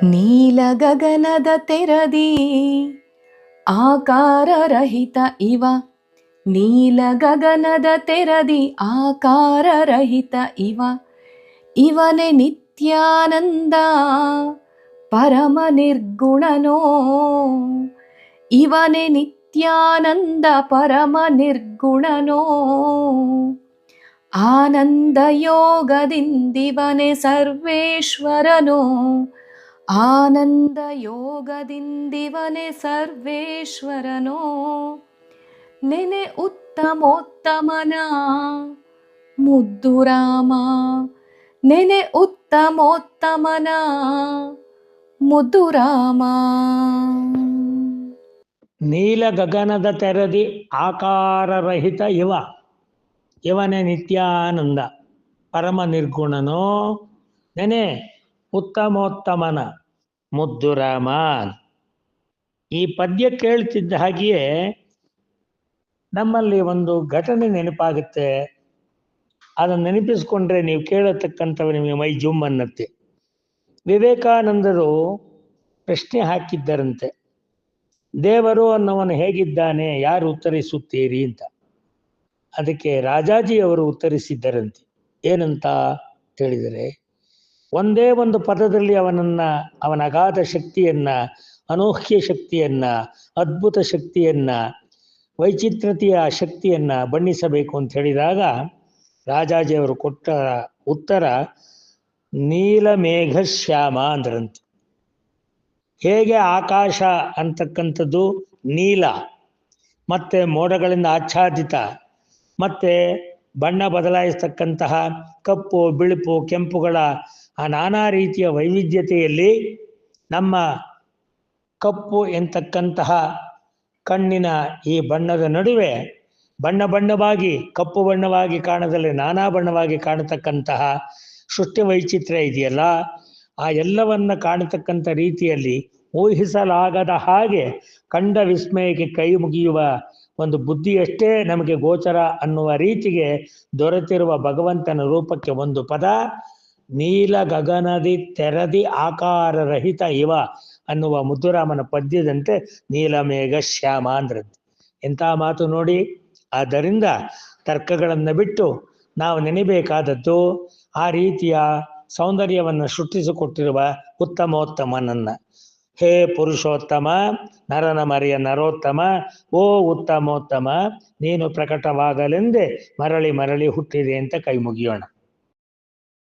ನೀಲ ಗಗನದ ತೆರದಿ ಆಕಾರರಹಿತ ಇವ, ನೀಲ ಗಗನದ ತೆರದಿ ಆಕಾರರಹಿತ ಇವ, ಇವನೇ ನಿತ್ಯಾನಂದ ಪರಮ ನಿರ್ಗುಣನೋ, ಇವನೇ ನಿತ್ಯಾನಂದ ಪರಮ ನಿರ್ಗುಣನೋ, ಆನಂದ ಯೋಗದಿಂದಿವನೇ ಸರ್ವೇಶ್ವರನೋ, ಆನಂದ ಯೋಗದಿಂದಿವನೇ ಸರ್ವೇಶ್ವರನೋ, ನೆನೆ ಉತ್ತಮೋತ್ತಮನ ಮುದ್ದು ರಾಮ, ನೆನೆ ಉತ್ತಮೋತ್ತಮನ ಮುದ್ದು ರಾಮ. ನೀಲ ಗಗನದ ತೆರದಿ ಆಕಾರರಹಿತ ಇವ, ಇವನೇ ನಿತ್ಯಾನಂದ ಪರಮ ನಿರ್ಗುಣನೋ, ನೆನೆ ಉತ್ತಮೋತ್ತಮನ ಮುದ್ದು ರಾಮ. ಈ ಪದ್ಯ ಕೇಳ್ತಿದ್ದ ಹಾಗೆಯೇ ನಮ್ಮಲ್ಲಿ ಒಂದು ಘಟನೆ ನೆನಪಾಗುತ್ತೆ. ಅದನ್ನು ನೆನಪಿಸ್ಕೊಂಡ್ರೆ ನೀವು ಕೇಳತಕ್ಕಂಥವು ನಿಮಗೆ ಮೈ ಜುಮ್ ಅನ್ನತ್ತೆ. ವಿವೇಕಾನಂದರು ಪ್ರಶ್ನೆ ಹಾಕಿದ್ದರಂತೆ, ದೇವರು ಅನ್ನವನು ಹೇಗಿದ್ದಾನೆ, ಯಾರು ಉತ್ತರಿಸುತ್ತೀರಿ ಅಂತ. ಅದಕ್ಕೆ ರಾಜಾಜಿಯವರು ಉತ್ತರಿಸಿದ್ದರಂತೆ. ಏನಂತ ಹೇಳಿದರೆ, ಒಂದೇ ಒಂದು ಪದದಲ್ಲಿ ಅವನ ಅಗಾಧ ಶಕ್ತಿಯನ್ನ, ಅನೂಹ್ಯ ಶಕ್ತಿಯನ್ನ, ಅದ್ಭುತ ಶಕ್ತಿಯನ್ನ, ವೈಚಿತ್ರತೆಯ ಶಕ್ತಿಯನ್ನ ಬಣ್ಣಿಸಬೇಕು ಅಂತ ಹೇಳಿದಾಗ ರಾಜಾಜಿಯವರು ಕೊಟ್ಟ ಉತ್ತರ ನೀಲಮೇಘ ಶ್ಯಾಮ ಅಂದ್ರಂತೆ. ಹೇಗೆ ಆಕಾಶ ಅಂತಕ್ಕಂಥದ್ದು ನೀಲ ಮತ್ತೆ ಮೋಡಗಳಿಂದ ಆಚ್ಛಾದಿತ, ಮತ್ತೆ ಬಣ್ಣ ಬದಲಾಯಿಸ್ತಕ್ಕಂತಹ ಕಪ್ಪು, ಬಿಳುಪು, ಕೆಂಪುಗಳ ಆ ನಾನಾ ರೀತಿಯ ವೈವಿಧ್ಯತೆಯಲ್ಲಿ ನಮ್ಮ ಕಪ್ಪು ಎಂತಕ್ಕಂತಹ ಕಣ್ಣಿನ ಈ ಬಣ್ಣದ ನಡುವೆ ಬಣ್ಣವಾಗಿ ಕಪ್ಪು ಬಣ್ಣವಾಗಿ ಕಾಣದಲ್ಲಿ ನಾನಾ ಬಣ್ಣವಾಗಿ ಕಾಣತಕ್ಕಂತಹ ಸೃಷ್ಟಿ ವೈಚಿತ್ರ್ಯ ಇದೆಯಲ್ಲ, ಆ ಎಲ್ಲವನ್ನ ಕಾಣತಕ್ಕಂಥ ರೀತಿಯಲ್ಲಿ ಊಹಿಸಲಾಗದ ಹಾಗೆ ಕಂಡ ವಿಸ್ಮಯಕ್ಕೆ ಕೈ ಮುಗಿಯುವ ಒಂದು ಬುದ್ಧಿಯಷ್ಟೇ ನಮಗೆ ಗೋಚರ ಅನ್ನುವ ರೀತಿಗೆ ದೊರೆತಿರುವ ಭಗವಂತನ ರೂಪಕ್ಕೆ ಒಂದು ಪದ ನೀಲ ಗಗನದಿ ತೆರದಿ ಆಕಾರರಹಿತ ಇವ ಅನ್ನುವ ಮುದ್ದುರಾಮನ ಪದ್ಯದಂತೆ ನೀಲಮೇಘ ಶ್ಯಾಮ ಅಂದ್ರಂತೆ. ಎಂಥ ಮಾತು ನೋಡಿ. ಆದ್ದರಿಂದ ತರ್ಕಗಳನ್ನು ಬಿಟ್ಟು ನಾವು ನೆನೆಬೇಕಾದದ್ದು ಆ ರೀತಿಯ ಸೌಂದರ್ಯವನ್ನು ಸೃಷ್ಟಿಸಿಕೊಟ್ಟಿರುವ ಉತ್ತಮೋತ್ತಮನನ್ನ. ಹೇ ಪುರುಷೋತ್ತಮ, ನರನ ಮರೆಯ ನರೋತ್ತಮ, ಓ ಉತ್ತಮೋತ್ತಮ, ನೀನು ಪ್ರಕಟವಾಗಲೆಂದೇ ಮರಳಿ ಮರಳಿ ಹುಟ್ಟಿದೆ ಅಂತ ಕೈ ಮುಗಿಯೋಣ.